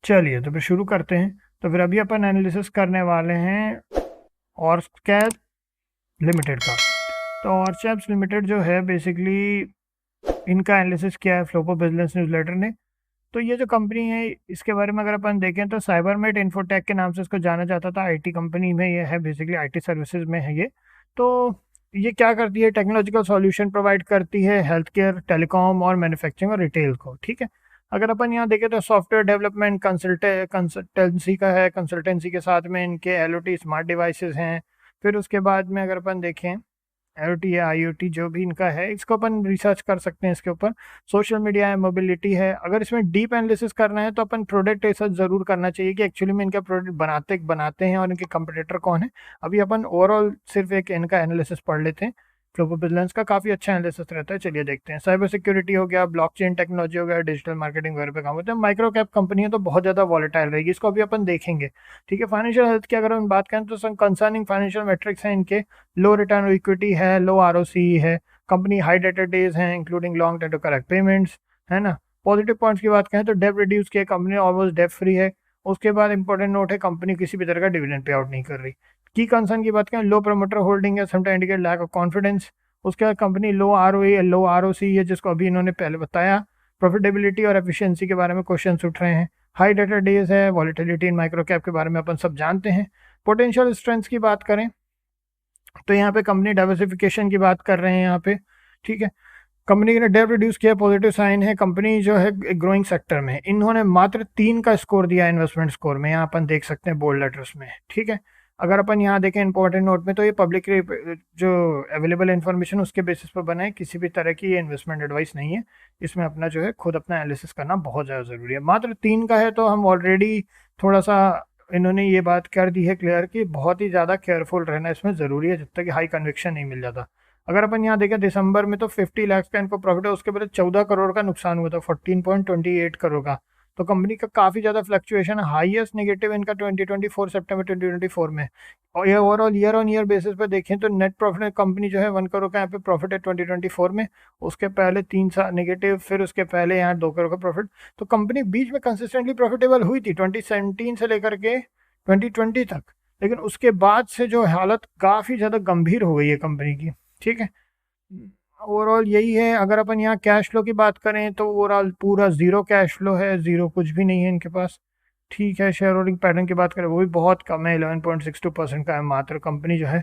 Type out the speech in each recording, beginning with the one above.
चलिए तो फिर शुरू करते हैं। तो फिर अभी अपन एनालिसिस करने वाले हैं ऑर्स्कैप लिमिटेड का। तो ऑर्स्कैप्स लिमिटेड जो है बेसिकली इनका एनालिसिस किया है फ्लोपो बिजनेस न्यूज़लेटर ने। तो ये जो कंपनी है इसके बारे में अगर अपन देखें तो साइबरमेट इन्फोटेक के नाम से इसको जाना जाता था। आईटी कंपनी में ये है, बेसिकली आईटी सर्विसेज में है ये। तो ये क्या करती है, टेक्नोलॉजिकल सॉल्यूशन प्रोवाइड करती है हेल्थ केयर, टेलीकॉम और मैन्युफैक्चरिंग और रिटेल को। ठीक है, अगर अपन यहाँ देखें तो सॉफ्टवेयर डेवलपमेंट कंसल्टेंसी का है। कंसल्टेंसी के साथ में इनके एलओटी स्मार्ट डिवाइसेस हैं। फिर उसके बाद में अगर अपन देखें एलओटी या आईओटी जो भी इनका है, इसको अपन रिसर्च कर सकते हैं इसके ऊपर। सोशल मीडिया है, मोबिलिटी है। अगर इसमें डीप एनालिसिस करना है तो अपन प्रोडक्ट रिसर्च जरूर करना चाहिए कि एक्चुअली में इनका प्रोडक्ट बनाते हैं और इनके कंपटीटर कौन है। अभी अपन ओवरऑल सिर्फ एक इनका एनालिसिस पढ़ लेते हैं। ग्लोबल बिजनेस का काफ़ी अच्छा एनालिसिस रहता है। चलिए देखते हैं। साइबर सिक्योरिटी हो गया, ब्लॉकचेन टेक्नोलॉजी हो गया, डिजिटल मार्केटिंग वगैरह पे काम होता है। माइक्रो कैप कंपनी है तो बहुत ज़्यादा वॉलेटाइल रहेगी, इसको अभी अपन देखेंगे। ठीक है, फाइनेंशियल हेल्थ की अगर हम बात करें तो कंसर्निंग फाइनेंशियल मेट्रिक्स हैं इनके। लो रिटर्न ऑन इक्विटी है, लो आरओसी है। कंपनी हाई डेटर डेज हैं including long time to correct payments, है ना। पॉजिटिव पॉइंट्स की बात करें तो डेप रिड्यूस किया, कंपनी ऑलमोस्ट डेप फ्री है। उसके बाद इंपॉर्टेंट नोट है, कंपनी किसी भी तरह का डिविडेंड पे आउट नहीं कर रही। की कंसर्न की बात करें, लो प्रमोटर होल्डिंग है, sometime indicate lack of confidence. उसके बाद कंपनी लो आरओई है, लो आरओसी है, जिसको अभी इन्होंने पहले बताया। प्रॉफिटेबिलिटी और एफिशिएंसी के बारे में क्वेश्चन उठ रहे हैं। हाई डेटर डेज है, वॉलेटिलिटी इन माइक्रो कैप के बारे में अपन सब जानते हैं। पोटेंशियल स्ट्रेंथ्स की बात करें तो यहाँ पे कंपनी डाइवर्सिफिकेशन की बात कर रहे हैं यहाँ पे। ठीक है, कंपनी ने डेट रिड्यूस किया, पॉजिटिव साइन है। कंपनी जो है ग्रोइंग सेक्टर में, इन्होंने मात्र 3 का स्कोर दिया इन्वेस्टमेंट स्कोर में, यहाँ अपन देख सकते हैं बोल्ड लेटर्स में। ठीक है, अगर अपन यहाँ देखें इंपॉर्टेंट नोट में तो ये पब्लिक जो अवेलेबल इन्फॉर्मेशन उसके बेसिस पर बना है, किसी भी तरह की ये इन्वेस्टमेंट एडवाइस नहीं है। इसमें अपना जो है खुद अपना एनालिसिस करना बहुत ज़्यादा ज़रूरी है। मात्र 3 का है तो हम ऑलरेडी थोड़ा सा, इन्होंने ये बात कर दी है क्लियर कि बहुत ही ज़्यादा केयरफुल रहना इसमें ज़रूरी है जब तक कि हाई कन्विक्शन नहीं मिल जाता। अगर अपन यहाँ देखें दिसंबर में तो 50 लाख का इनको प्रॉफिट है, उसके बाद 14 करोड़ का नुकसान हुआ था, 14.28 करोड़ का। तो कंपनी का काफ़ी ज़्यादा फ्लक्चुएशन है। हाईएस्ट नेगेटिव इनका 2024 सितंबर 2024 में। और ये overall year on year basis पे देखें तो नेट प्रॉफिट कंपनी जो है 1 करोड़ का यहाँ पे प्रॉफिट है 2024 में। उसके पहले 3 साल नेगेटिव, फिर उसके पहले यहाँ 2 करोड़ का प्रॉफिट। तो कंपनी बीच में कंसिस्टेंटली प्रॉफिटेबल हुई थी 2017 से लेकर के 2020 तक, लेकिन उसके बाद से जो हालत काफ़ी ज़्यादा गंभीर हो गई है कंपनी की। ठीक है, ओवरऑल यही है। अगर अपन यहाँ कैश फ्लो की बात करें तो ओवरऑल पूरा जीरो कैश फ्लो है, जीरो कुछ भी नहीं है इनके पास। ठीक है, शेयर होल्डिंग पैटर्न की बात करें वो भी बहुत कम है, 11.62% का है मात्र। कंपनी जो है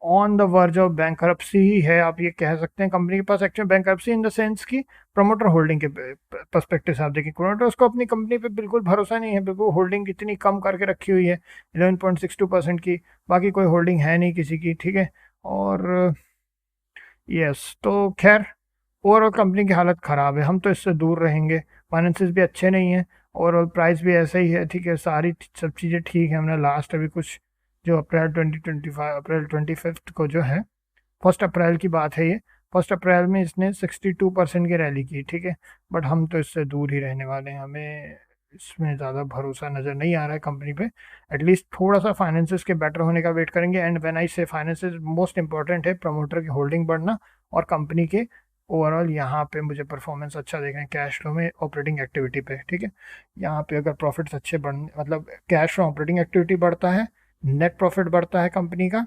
on the verge of bankruptcy ही है, आप ये कह सकते हैं। कंपनी के पास actually bankruptcy in the sense की प्रमोटर होल्डिंग के पर्सपेक्टिव से आप देखिए, प्रमोटर्स को अपनी कंपनी पे बिल्कुल भरोसा नहीं है, बिल्कुल होल्डिंग इतनी कम करके रखी हुई है 11.62% की। बाकी कोई होल्डिंग है नहीं किसी की। ठीक है, और यस, तो खैर ओवरऑल कंपनी की हालत ख़राब है, हम तो इससे दूर रहेंगे। फाइनेंसिस भी अच्छे नहीं है, ओवरऑल प्राइस भी ऐसा ही है। ठीक है, सारी सब चीज़ें ठीक है। हमने लास्ट अभी कुछ जो अप्रैल 2025 अप्रैल 25 को जो है, 1 अप्रैल की बात है ये, 1 अप्रैल में इसने 62% की रैली की। ठीक है, बट हम तो इससे दूर ही रहने वाले हैं, हमें इसमें ज़्यादा भरोसा नज़र नहीं आ रहा है कंपनी पे। एटलीस्ट थोड़ा सा फाइनेंसिस के बेटर होने का वेट करेंगे। एंड व्हेन आई से फाइनेंसिस मोस्ट इंपॉर्टेंट है, प्रमोटर की होल्डिंग बढ़ना और कंपनी के ओवरऑल यहाँ पे मुझे परफॉर्मेंस अच्छा देखें कैश फ्लो में, ऑपरेटिंग एक्टिविटी पे। ठीक है, यहाँ पे अगर प्रॉफिट्स अच्छे बढ़, मतलब कैश फ्लो ऑपरेटिंग एक्टिविटी बढ़ता है, नेट प्रॉफिट बढ़ता है कंपनी का।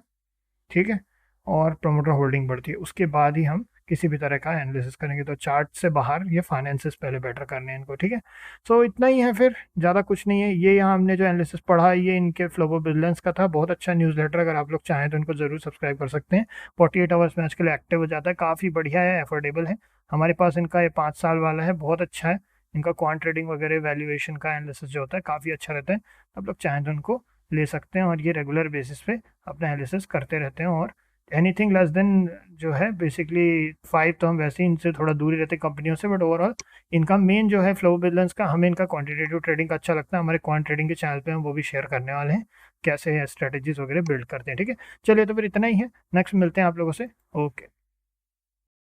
ठीक है, और प्रमोटर होल्डिंग बढ़ती है, उसके बाद ही हम किसी भी तरह का एनालिसिस करेंगे। तो चार्ट से बाहर ये फाइनेंसिस पहले बेटर करने हैं इनको। ठीक है, सो इतना ही है, फिर ज़्यादा कुछ नहीं है। ये यहाँ हमने जो एनालिसिस पढ़ा है ये इनके फ्लोबो बिजनेस का था। बहुत अच्छा न्यूज़लेटर, अगर आप लोग चाहें तो इनको ज़रूर सब्सक्राइब कर सकते हैं। 48 आवर्स में आजकल एक्टिव हो जाता है, काफ़ी बढ़िया है, अफोर्डेबल है। हमारे पास इनका ये 5 साल वाला है, बहुत अच्छा है। इनका क्वांट ट्रेडिंग वगैरह वैल्यूएशन का एनालिसिस जो होता है काफ़ी अच्छा रहता है। आप लोग चाहें तो उनको ले सकते हैं और ये रेगुलर बेसिस पे अपना एनालिसिस करते रहते हैं। और एनीथिंग लेस देन जो है बेसिकली 5 तो हम वैसे ही इनसे थोड़ा दूर ही रहते कंपनियों से। बट ओवरऑल इनका मेन जो है फ्लो बिजनेस का, हमें इनका क्वांटिटेटिव ट्रेडिंग का अच्छा लगता है। हमारे क्वांट ट्रेडिंग के चैनल पे हम वो भी शेयर करने वाले हैं, कैसे स्ट्रेटेजीज वगैरह बिल्ड करते हैं। ठीक है, चलिए तो फिर इतना ही है, नेक्स्ट मिलते हैं आप लोगों से। ओके।